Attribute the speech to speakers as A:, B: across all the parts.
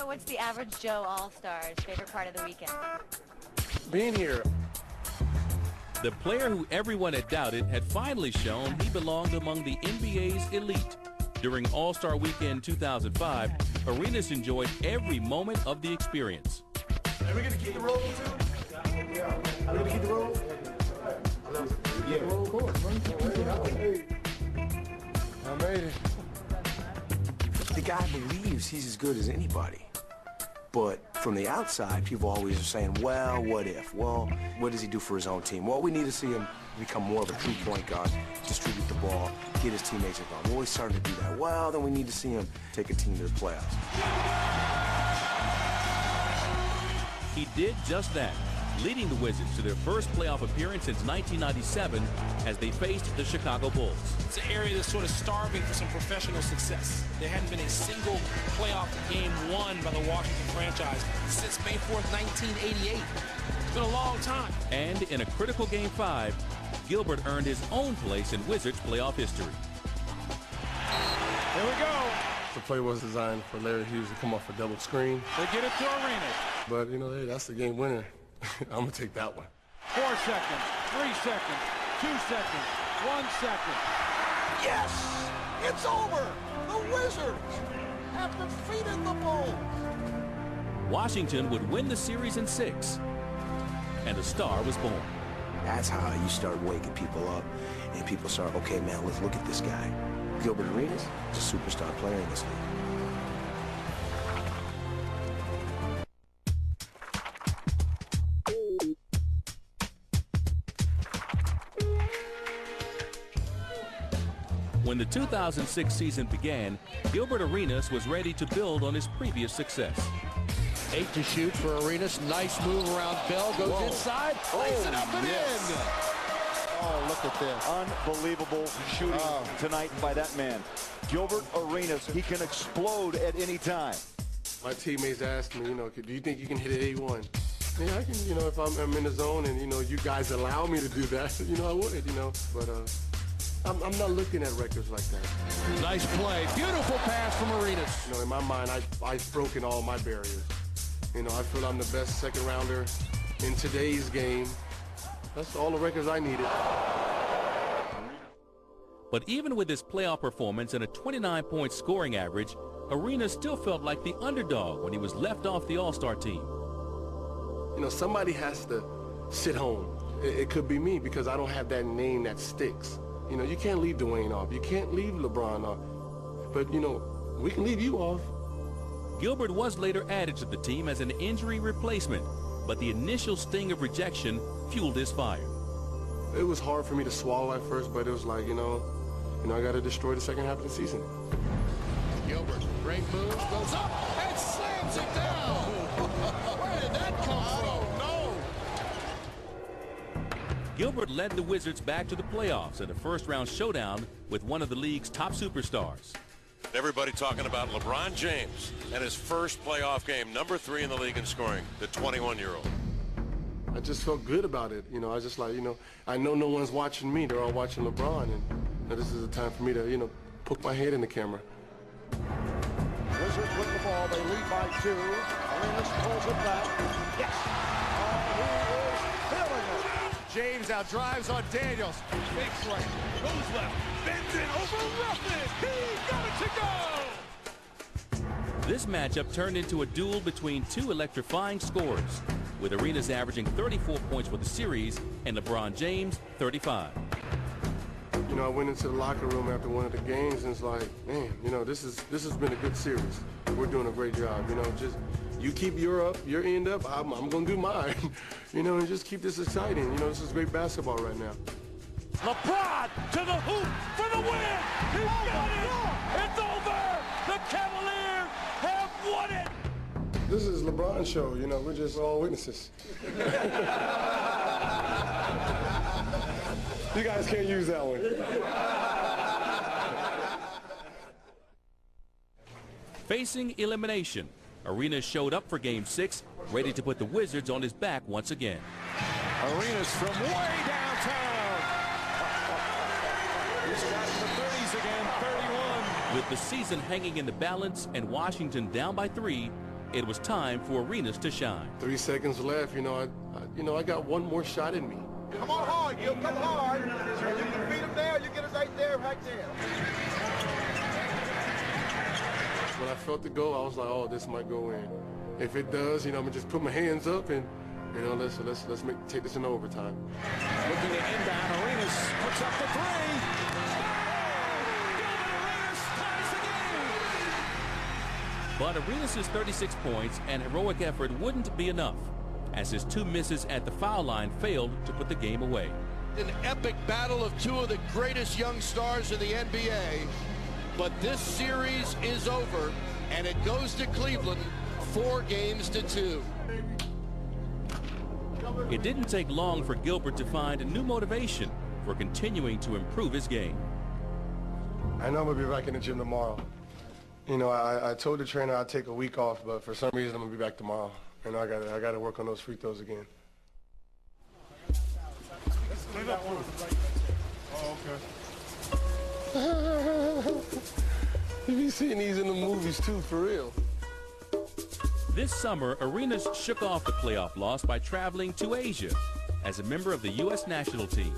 A: what's the average Joe All-Star's favorite part of the weekend?
B: Being here.
C: The player who everyone had doubted had finally shown he belonged among the NBA's elite. During All-Star Weekend 2005, Arenas enjoyed every moment of the experience.
B: Are we going to keep the roll, too? Are we going to keep the roll? Yeah, roll, of course. I made it.
D: The guy believes he's as good as anybody. But from the outside, people always are saying, well, what if? Well, what does he do for his own team? Well, we need to see him become more of a true point guard, distribute the ball, get his teammates involved. Well, he's starting to do that. Well, then we need to see him take a team to the playoffs.
C: He did just that, leading the Wizards to their first playoff appearance since 1997 as they faced the Chicago Bulls.
E: It's an area that's sort of starving for some professional success. There hadn't been a single playoff game won by the Washington franchise since May 4th, 1988. It's been a long time.
C: And in a critical Game 5, Gilbert earned his own place in Wizards playoff history.
E: Here we go.
B: The play was designed for Larry Hughes to come off a double screen.
E: They get it to Arenas.
B: But, you know, hey, that's the game winner. I'm going to take that one.
F: 4 seconds, 3 seconds, 2 seconds, 1 second.
G: Yes! It's over! The Wizards have defeated the Bulls!
C: Washington would win the series in 6, and a star was born.
D: That's how you start waking people up, and people start, okay, man, let's look at this guy. Gilbert Arenas is a superstar player in this league.
C: When the 2006 season began, Gilbert Arenas was ready to build on his previous success.
H: 8 to shoot for Arenas. Nice move around Bell. Goes inside. Lays it up and in.
G: Oh, look at this. Unbelievable shooting tonight by that man. Gilbert Arenas, he can explode at any time.
B: My teammates asked me, you know, do you think you can hit an 81? Yeah, I can, you know, if I'm in the zone and, you know, you guys allow me to do that, you know, I would, you know. But I'm not looking at records like that.
H: Nice play. Beautiful pass from Arenas.
B: You know, in my mind, I've broken all my barriers. You know, I feel I'm the best second rounder in today's game. That's all the records I needed.
C: But even with his playoff performance and a 29-point scoring average, Arenas still felt like the underdog when he was left off the All-Star team.
B: You know, somebody has to sit home. It could be me because I don't have that name that sticks. You know, you can't leave Dwayne off. You can't leave LeBron off. But, you know, we can leave you off.
C: Gilbert was later added to the team as an injury replacement, but the initial sting of rejection fueled his fire.
B: It was hard for me to swallow at first, but it was like, you know, I got to destroy the second half of the season.
H: Gilbert, great move, goes up and slams it down. Where did that come from? No.
C: Gilbert led the Wizards back to the playoffs in a first-round showdown with one of the league's top superstars.
I: Everybody talking about LeBron James and his first playoff game, number 3 in the league in scoring, the 21-year-old.
B: I just felt good about it. You know, I was just like, you know, I know no one's watching me. They're all watching LeBron. And you know, this is a time for me to, you know, poke my head in the camera.
G: Wizards with the ball. They lead by 2. Arenas pulls it back. Yes! Oh, he is feeling it.
H: James now drives on Daniels. Fakes right, goes left, bends it over Ruffin. He got it to go!
C: This matchup turned into a duel between two electrifying scorers, with Arenas averaging 34 points for the series and LeBron James 35.
B: You know, I went into the locker room after one of the games and it's like, man, you know, this has been a good series. We're doing a great job. You know, just you keep your end up, I'm going to do mine. You know, and just keep this exciting. You know, this is great basketball right now.
F: LeBron to the hoop for the win. He got it. It's over. The Cavaliers have won it.
B: This is LeBron's show. You know, we're just all witnesses. You guys can't use that one.
C: Facing elimination, Arenas showed up for Game 6, ready to put the Wizards on his back once again.
F: Arenas from way downtown. He's got the 30s again, 31.
C: With the season hanging in the balance and Washington down by 3, it was time for Arenas to shine.
B: 3 seconds left. I got one more shot in me.
H: Come on hard, Gil. Come hard. You can beat him there. You get it right there, right there.
B: When I felt the goal, I was like, oh, this might go in. If it does, I'm gonna just put my hands up and, let's take this in overtime.
G: Looking to inbound, Arenas puts up the three.
C: But Arenas' 36 points and heroic effort wouldn't be enough, as his 2 misses at the foul line failed to put the game away.
J: An epic battle of 2 of the greatest young stars in the NBA, but this series is over, and it goes to Cleveland 4-2.
C: It didn't take long for Gilbert to find a new motivation for continuing to improve his game.
B: I know I'm gonna be back in the gym tomorrow. I told the trainer I'd take a week off, but for some reason I'm gonna be back tomorrow. I gotta work on those free throws again.
H: Oh, okay.
B: You be seeing these in the movies too, for real.
C: This summer, Arenas shook off the playoff loss by traveling to Asia as a member of the U.S. national team.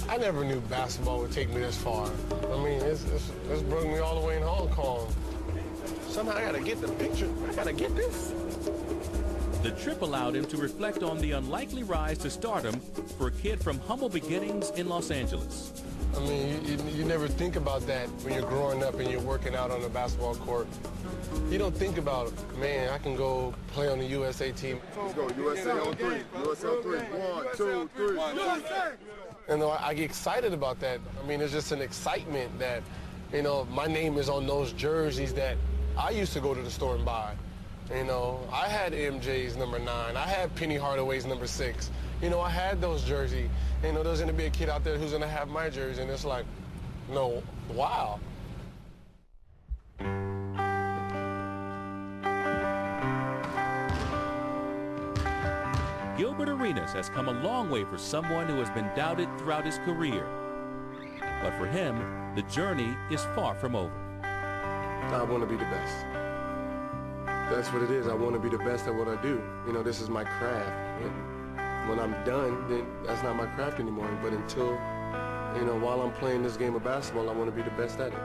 B: I never knew basketball would take me this far. I mean, it's brought me all the way in Hong Kong. Somehow I gotta get the picture. I gotta get this.
C: The trip allowed him to reflect on the unlikely rise to stardom for a kid from humble beginnings in Los Angeles.
B: I mean, you never think about that when you're growing up and you're working out on a basketball court. You don't think about, man, I can go play on the USA team.
H: Let's go, USA on 3. USA on 3. 1, 2, 3. USA!
B: And I get excited about that. I mean, it's just an excitement that, my name is on those jerseys that I used to go to the store and buy. I had MJ's number 9. I had Penny Hardaway's number 6. I had those jerseys. There's going to be a kid out there who's going to have my jersey, and it's like, no, wow.
C: Gilbert Arenas has come a long way for someone who has been doubted throughout his career. But for him, the journey is far from over.
B: I want to be the best. That's what it is. I want to be the best at what I do. This is my craft. And when I'm done, then that's not my craft anymore. But until, while I'm playing this game of basketball, I want to be the best at it.